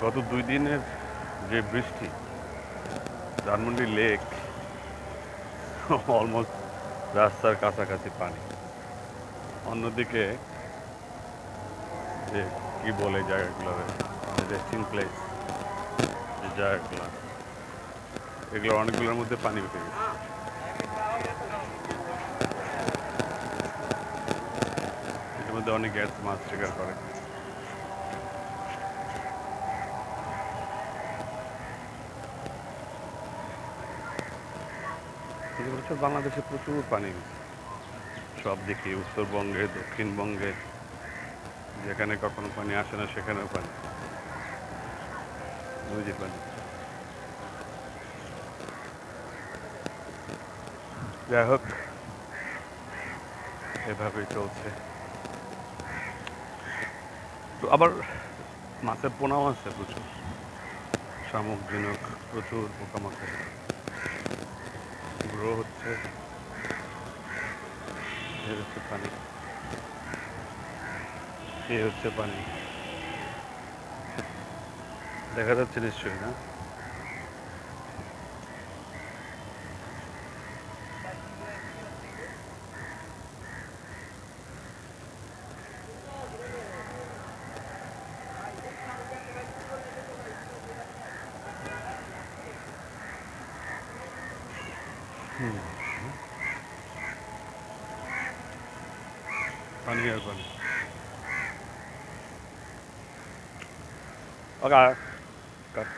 গত 2 দিনের যে বৃষ্টি, ধানমন্ডি লেক অলমোস্ট রাস্তার কাছাকাছি পানি। অন্যদিকে যে কি বলে জায়গাগুলো, রেস্টিং প্লেস যে জায়গাগুলো, এগুলো অনেকগুলোর মধ্যে পানি উঠে গেছে। এটার মধ্যে অনেক গ্যাস মাছ শিকার করে। বাংলাদেশে প্রচুর পানি, সব দিকে, উত্তরবঙ্গে, দক্ষিণবঙ্গে, যেখানে কখনো পানি আসে না সেখানেও পানি, নদীর পানি। যাই হোক, এভাবেই চলছে। তো আবার মাছের পোনাও আছে প্রচুর, শামুক ঝিনুক, প্রচুর পোকামাকড় গ্রো হচ্ছে। এই হচ্ছে পানি, এই হচ্ছে পানি। দেখা যাচ্ছে নিশ্চয়ই না? পানি আর পানি। ওকে, কাট।